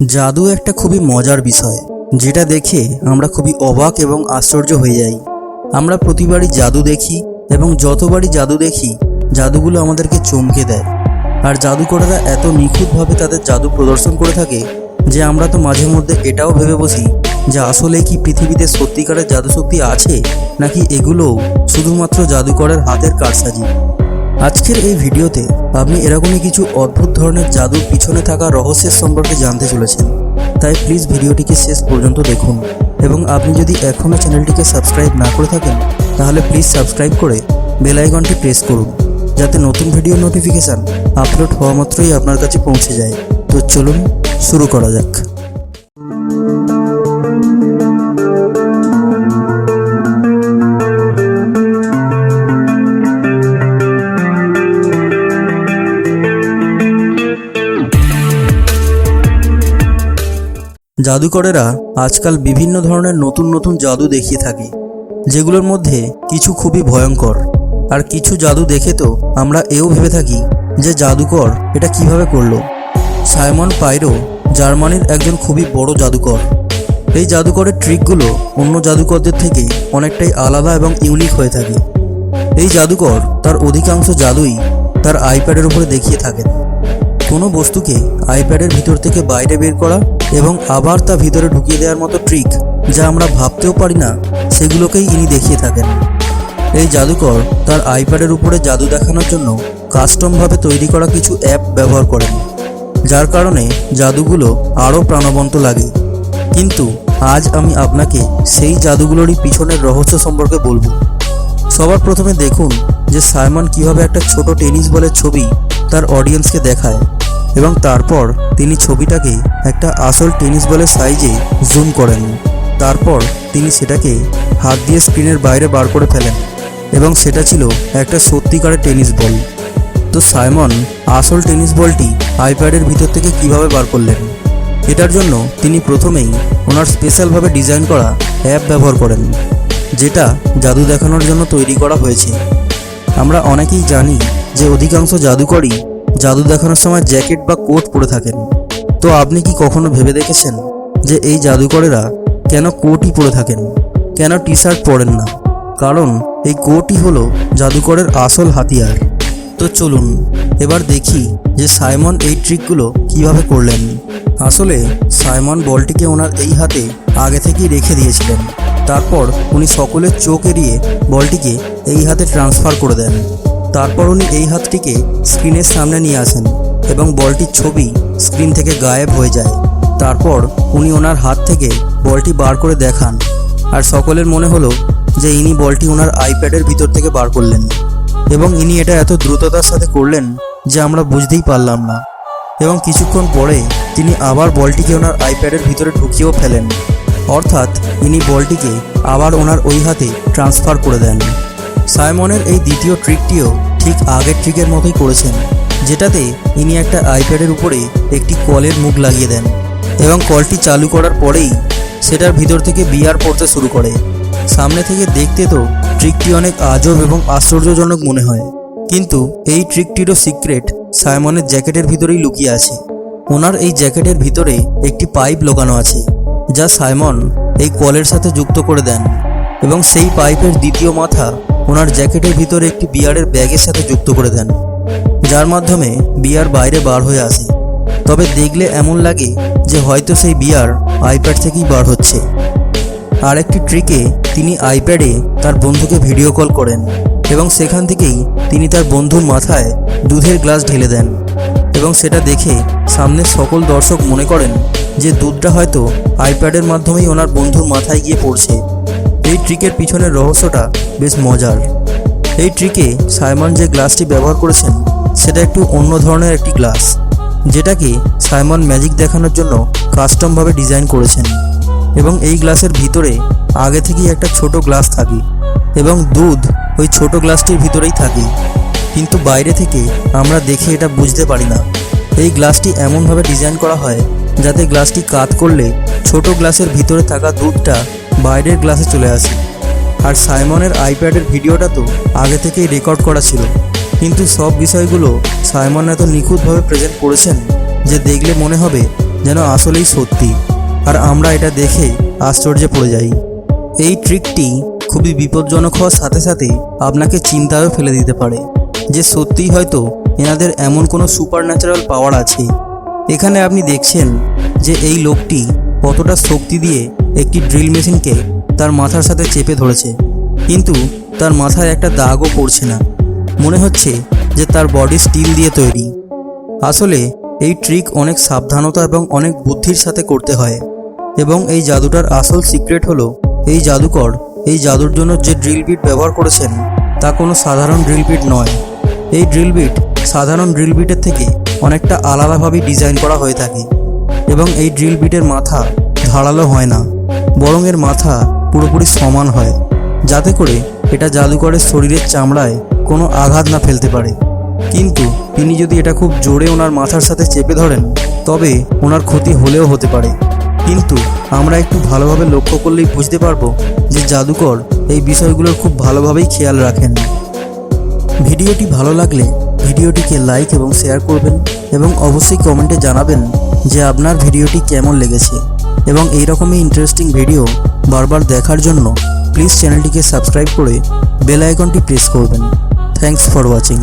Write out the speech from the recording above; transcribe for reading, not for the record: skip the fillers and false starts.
জাদু একটা খুবই মজার বিষয়, যেটা দেখে আমরা খুবই অবাক এবং আশ্চর্য হয়ে যাই। আমরা প্রতিবারই জাদু দেখি এবং যতবারই জাদু দেখি জাদুগুলো আমাদেরকে চমকে দেয়। আর জাদুকরেরা এত নিখুঁতভাবে তাদের জাদু প্রদর্শন করে থাকে যে আমরা তো মাঝে মধ্যে এটাও ভেবে বসি যে আসলে কি পৃথিবীতে সত্যিকারের জাদুশক্তি আছে, নাকি এগুলোও শুধুমাত্র জাদুকরের হাতের কারসাজি। আজকের এই ভিডিওতে আপনি এরকমই কিছু অদ্ভুত ধরনের জাদুর পিছনে থাকা রহস্যের সম্পর্কে জানতে চলেছেন। তাই প্লিজ ভিডিওটিকে শেষ পর্যন্ত দেখুন, এবং আপনি যদি এখনও চ্যানেলটিকে সাবস্ক্রাইব না করে থাকেন তাহলে প্লিজ সাবস্ক্রাইব করে বেল আইকনটি প্রেস করুন, যাতে নতুন ভিডিও নোটিফিকেশান আপলোড হওয়া মাত্রই আপনার কাছে পৌঁছে যায়। তো চলুন শুরু করা যাক। জাদুকরেরা আজকাল বিভিন্ন ধরনের নতুন নতুন জাদু দেখিয়ে থাকে, যেগুলোর মধ্যে কিছু খুবই ভয়ঙ্কর। আর কিছু জাদু দেখে তো আমরা এও ভেবে থাকি যে জাদুকর এটা কিভাবে করলো। সাইমন পাইরো জার্মানির একজন খুবই বড় জাদুকর। এই জাদুকরের ট্রিকগুলো অন্য জাদুকরদের থেকে অনেকটাই আলাদা এবং ইউনিক হয়ে থাকে। এই জাদুকর তার অধিকাংশ জাদুই তার আইপ্যাডের উপরে দেখিয়ে থাকেন। কোনো বস্তুকে আইপ্যাডের ভিতর থেকে বাইরে বের করা এবং আবার তা ভিতরে ঢুকিয়ে দেওয়ার মতো ট্রিক, যা আমরা ভাবতেও পারি না, সেগুলোকেই ইনি দেখিয়ে থাকেন। এই জাদুকর তার আইপ্যাডের উপরে জাদু দেখানোর জন্য কাস্টমভাবে তৈরি করা কিছু অ্যাপ ব্যবহার করেন, যার কারণে জাদুগুলো আরও প্রাণবন্ত লাগে। কিন্তু আজ আমি আপনাকে সেই জাদুগুলোরই পিছনের রহস্য সম্পর্কে বলবো। সবার প্রথমে দেখুন যে সাইমন কিভাবে একটা ছোট টেনিস বলের ছবি তার অডিয়েন্সকে দেখায়, এবং তারপর তিনি ছবিটাকে একটা আসল টেনিস বলের সাইজে জুম করেন। তারপর তিনি সেটাকে হাত দিয়ে স্ক্রিনের বাইরে বার করে ফেলেন, এবং সেটা ছিল একটা সত্যিকারের টেনিস বল। তো সাইমন আসল টেনিস বলটি আইপ্যাডের ভিতর থেকে কিভাবে বার করলেন? এটার জন্য তিনি প্রথমেই ওনার স্পেশালভাবে ডিজাইন করা অ্যাপ ব্যবহার করেন, যেটা জাদু দেখানোর জন্য তৈরি করা হয়েছে। আমরা অনেকেই জানি যে অধিকাংশ জাদুকরই জাদু দেখানোর সময় জ্যাকেট বা কোট পরে থাকেন। তো আপনি কি কখনো ভেবে দেখেছেন যে এই জাদুকরেরা কেন কোটই পরে থাকেন, কেন টি শার্ট পরেন না? কারণ এই কোটই হলো জাদুকরের আসল হাতিয়ার। তো চলুন এবার দেখি যে সাইমন এই ট্রিকগুলো কিভাবে করলেন। আসলে সাইমন বলটিকে ওনার এই হাতে আগে থেকেই রেখে দিয়েছিলেন। তারপর উনি সকলের চোখ এড়িয়ে বলটিকে এই হাতে ট্রান্সফার করে দেন। তারপর উনি এই হাতটিকে স্ক্রিনের সামনে নিয়ে আসেন এবং বলটির ছবি স্ক্রিন থেকে গায়েব হয়ে যায়। তারপর উনি ওনার হাত থেকে বলটি বার করে দেখান, আর সকলের মনে হলো যে ইনি বলটি ওনার আইপ্যাডের ভিতর থেকে বার করলেন, এবং ইনি এটা এত দ্রুততার সাথে করলেন যে আমরা বুঝতেই পারলাম না। এবং কিছুক্ষণ পরে তিনি আবার বলটিকে ওনার আইপ্যাডের ভিতরে ঢুকিয়েও ফেলেন, অর্থাৎ ইনি বলটিকে আবার ওনার ওই হাতে ট্রান্সফার করে দেন। সাইমনের এই দ্বিতীয় ট্রিকটিও ঠিক আগের ট্রিকের মতোই করেছেন, যেটাতে ইনি একটা আইপ্যাডের উপরে একটি কলের মুখ লাগিয়ে দেন, এবং কলটি চালু করার পরেই সেটার ভিতর থেকে বিয়ার পড়তে শুরু করে। সামনে থেকে দেখতে তো ট্রিকটি অনেক আজব এবং আশ্চর্যজনক মনে হয়, কিন্তু এই ট্রিকটিরও সিক্রেট সাইমনের জ্যাকেটের ভিতরেই লুকিয়ে আছে। ওনার এই জ্যাকেটের ভিতরে একটি পাইপ লাগানো আছে, যা সাইমন এই কলের সাথে যুক্ত করে দেন, এবং সেই পাইপের দ্বিতীয় মাথা ওনার জ্যাকেটের ভিতরে একটি বিয়ারের ব্যাগের সাথে যুক্ত করে দেন, যার মাধ্যমে বিয়ার বাইরে বার হয়ে আসে। তবে দেখলে এমন লাগে যে হয়তো সেই বিয়ার আইপ্যাড থেকেই বার হচ্ছে। আর একটি ট্রিকে তিনি আইপ্যাডে তার বন্ধুকে ভিডিও কল করেন, এবং সেখান থেকেই তিনি তার বন্ধুর মাথায় দুধের গ্লাস ঢেলে দেন, এবং সেটা দেখে সামনের সকল দর্শক মনে করেন যে দুধটা হয়তো আইপ্যাডের মাধ্যমেই ওনার বন্ধুর মাথায় গিয়ে পড়ছে। এই ট্রিকের পিছনের রহস্যটা বেশ মজার। এই ট্রিকে সাইমন যে গ্লাসটি ব্যবহার করেছেন সেটা একটু অন্য ধরনের একটি গ্লাস, যেটাকে সাইমন ম্যাজিক দেখানোর জন্য কাস্টমভাবে ডিজাইন করেছেন। এবং এই গ্লাসের ভিতরে আগে থেকেই একটা ছোট গ্লাস থাকে, এবং দুধ ওই ছোট গ্লাসটির ভিতরেই থাকে, কিন্তু বাইরে থেকে আমরা দেখে এটা বুঝতে পারি না। এই গ্লাসটি এমনভাবে ডিজাইন করা হয় যাতে গ্লাসটি কাত করলে ছোট গ্লাসের ভিতরে থাকা দুধটা বাইরের গ্লাসে চলে আসে। আর সাইমনের আইপ্যাডের ভিডিওটা তো আগে থেকেই রেকর্ড করা ছিল, কিন্তু সব বিষয়গুলো সাইমন এত নিখুঁতভাবে প্রেজেন্ট করেছেন যে দেখলে মনে হবে যেন আসলেই সত্যি, আর আমরা এটা দেখে আশ্চর্যে পড়ে যাই। এই ট্রিকটি খুবই বিপজ্জনক হওয়ার সাথে সাথে আপনাকে চিন্তায়ও ফেলে দিতে পারে যে সত্যিই হয়তো এনাদের এমন কোনো সুপার ন্যাচারাল পাওয়ার আছে। এখানে আপনি দেখছেন যে এই লোকটি কতটা শক্তি দিয়ে একটি ড্রিল মেশিনকে তার মাথার সাথে চেপে ধরেছে, কিন্তু তার মাথায় একটা দাগও পড়ছে না। মনে হচ্ছে যে তার বডি স্টিল দিয়ে তৈরি। আসলে এই ট্রিক অনেক সাবধানতা এবং অনেক বুদ্ধির সাথে করতে হয়, এবং এই জাদুটার আসল সিক্রেট হলো এই জাদুকর এই জাদুর জন্য যে ড্রিল বিট ব্যবহার করেছেন তা কোনো সাধারণ ড্রিল বিট নয়। এই ড্রিল বিট সাধারণ ড্রিল বিটের থেকে অনেকটা আলাদাভাবে ডিজাইন করা হয়ে থাকে, এবং এই ড্রিল বিটের মাথা ধারালো হয় না, বরং এর মাথা পুরোপুরি সমান হয়, যাতে করে এটা জাদুকরের শরীরের চামড়ায় কোনো আঘাত না ফেলতে পারে। কিন্তু তিনি যদি এটা খুব জোরে ওনার মাথার সাথে চেপে ধরেন তবে ওনার ক্ষতি হলেও হতে পারে। কিন্তু আমরা একটু ভালোভাবে লক্ষ্য করলেই বুঝতে পারবো যে জাদুকর এই বিষয়গুলোর খুব ভালোভাবেই খেয়াল রাখেন। ভিডিওটি ভালো লাগলে ভিডিওটিকে লাইক এবং শেয়ার করবেন, এবং অবশ্যই কমেন্টে জানাবেন যে আপনার ভিডিওটি কেমন লেগেছে, এবং এই রকমই ইন্টারেস্টিং ভিডিও বারবার দেখার জন্য প্লিজ চ্যানেলটিকে সাবস্ক্রাইব করে বেল আইকনটি প্রেস করবেন। Thanks for watching.